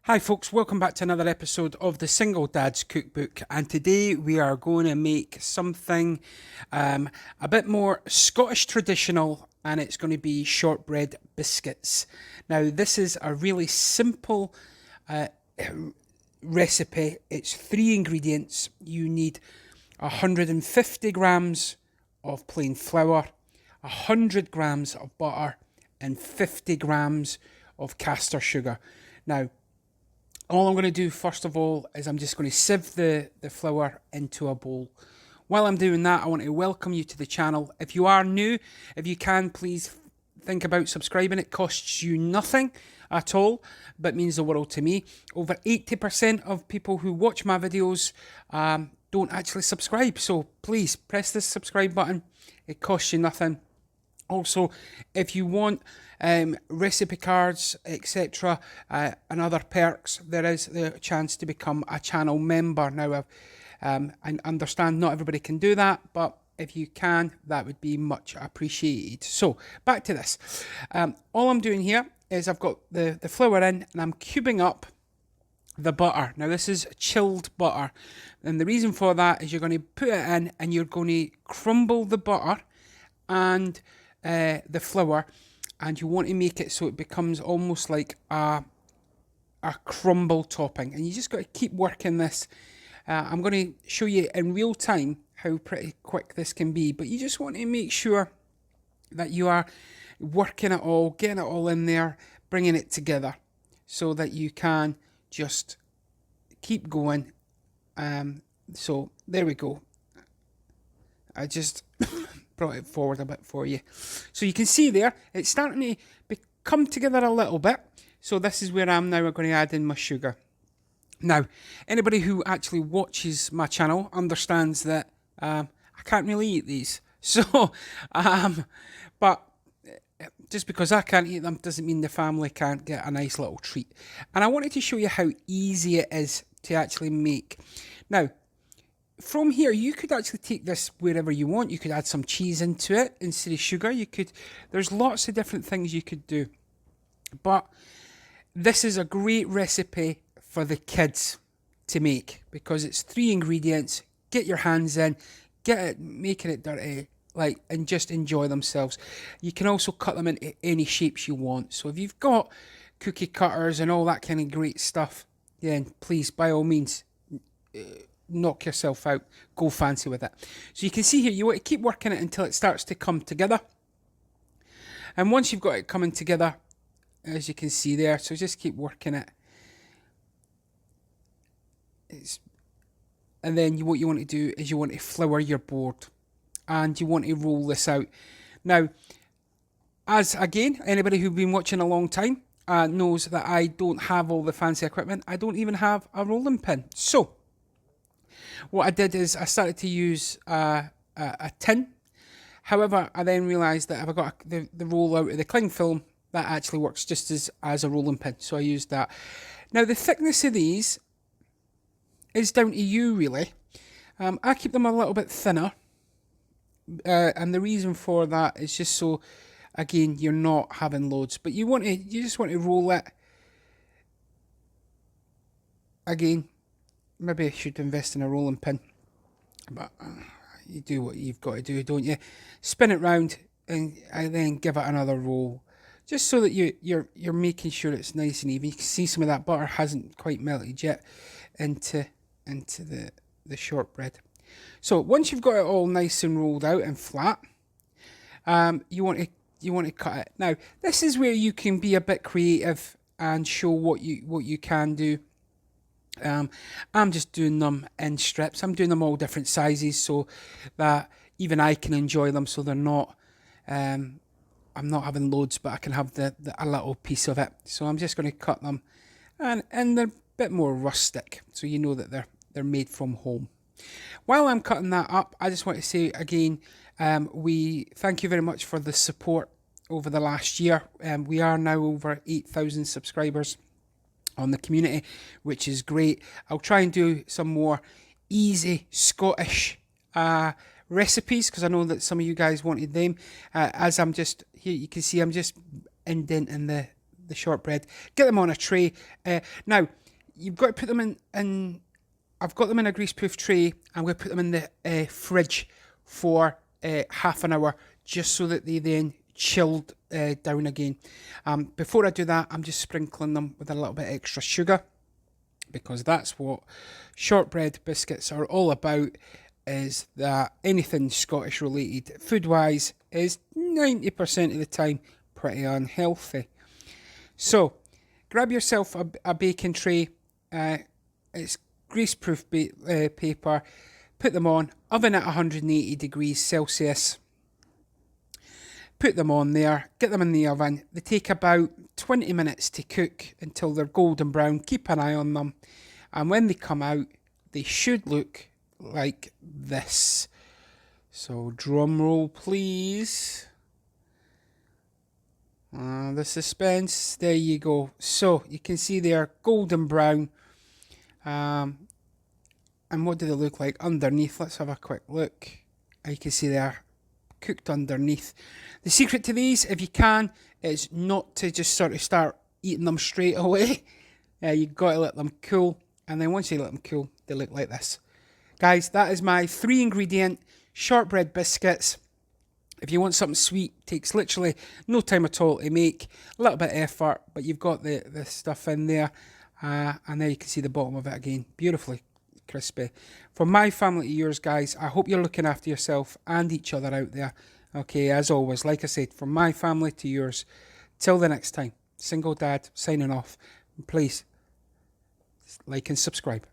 Hi folks, welcome back to another episode of the Single Dad's Cookbook, and today we are going to make something a bit more Scottish traditional, and it's going to be shortbread biscuits. Now this is a really simple recipe. It's 3 ingredients. You need 150 grams of plain flour, 100 grams of butter, and 50 grams of caster sugar. Now all I'm going to do first of all is I'm just going to sieve the flour into a bowl. While I'm doing that, I want to welcome you to the channel. If you are new, if you can, please think about subscribing. It costs you nothing at all, but means the world to me. Over 80% of people who watch my videos don't actually subscribe. So please press the subscribe button. It costs you nothing. Also, if you want recipe cards, etc., and other perks, there is the chance to become a channel member. Now, I understand not everybody can do that, but if you can, that would be much appreciated. So, back to this. All I'm doing here is I've got the flour in, and I'm cubing up the butter. Now, this is chilled butter, and the reason for that is you're going to put it in, and you're going to crumble the butter and the flour, and you want to make it so it becomes almost like a crumble topping, and you just got to keep working this. I'm going to show you in real time how pretty quick this can be, but you just want to make sure that you are working it all, getting it all in there, bringing it together so that you can just keep going. So there we go. I just brought it forward a bit for you. So you can see there, it's starting to come together a little bit. So this is where I'm now going to add in my sugar. Now, anybody who actually watches my channel understands that I can't really eat these. So, but just because I can't eat them doesn't mean the family can't get a nice little treat. And I wanted to show you how easy it is to actually make. Now, from here, you could actually take this wherever you want. You could add some cheese into it instead of sugar. There's lots of different things you could do. But this is a great recipe for the kids to make because it's 3 ingredients. Get your hands in, get it, making it dirty, and just enjoy themselves. You can also cut them into any shapes you want. So if you've got cookie cutters and all that kind of great stuff, then please, by all means, knock yourself out, go fancy with it. So you can see here, you want to keep working it until it starts to come together. And once you've got it coming together, as you can see there, so just keep working it. And then what you want to do is you want to flour your board, and you want to roll this out. Now, as again, anybody who's been watching a long time knows that I don't have all the fancy equipment. I don't even have a rolling pin. So what I did is I started to use a tin. However, I then realised that if I got the roll out of the cling film, that actually works just as a rolling pin. So I used that. Now, the thickness of these is down to you, really. I keep them a little bit thinner. And the reason for that is just so, again, you're not having loads. But you just want to roll it. Again, maybe I should invest in a rolling pin, but you do what you've got to do, don't you? Spin it round and then give it another roll, just so that you're making sure it's nice and even. You can see some of that butter hasn't quite melted yet into the shortbread. So once you've got it all nice and rolled out and flat, you want to cut it. Now this is where you can be a bit creative and show what you can do. I'm just doing them in strips. I'm doing them all different sizes so that even I can enjoy them. So they're not, I'm not having loads, but I can have a little piece of it. So I'm just going to cut them, and they're a bit more rustic, so you know that they're made from home. While I'm cutting that up, I just want to say again, we thank you very much for the support over the last year. We are now over 8,000 subscribers on the community, which is great. I'll try and do some more easy Scottish recipes because I know that some of you guys wanted them. As I'm just here, you can see I'm just indenting the shortbread. Get them on a tray. Now, you've got to put them in I've got them in a greaseproof tray. I'm going to put them in the fridge for half an hour, just so that they then chilled down again. Before I do that, I'm just sprinkling them with a little bit extra sugar, because that's what shortbread biscuits are all about, is that anything Scottish related food wise is 90% of the time pretty unhealthy. So grab yourself a baking tray. It's greaseproof paper. Put them on, oven at 180 degrees Celsius. Put them on there, get them in the oven. They take about 20 minutes to cook until they're golden brown. Keep an eye on them. And when they come out, they should look like this. So drum roll, please. The suspense, there you go. So you can see they're golden brown. And what do they look like underneath? Let's have a quick look. You can see they're cooked underneath. The secret to these, if you can, is not to just sort of start eating them straight away. You've got to let them cool. And then once you let them cool, they look like this. Guys, that is my 3 ingredient shortbread biscuits. If you want something sweet, takes literally no time at all to make. A little bit of effort, but you've got the stuff in there. And there you can see the bottom of it again. Beautifully crispy. From my family to yours, guys, I hope you're looking after yourself and each other out there. Okay, as always, like I said, from my family to yours. Till the next time, Single Dad signing off. Please like and subscribe.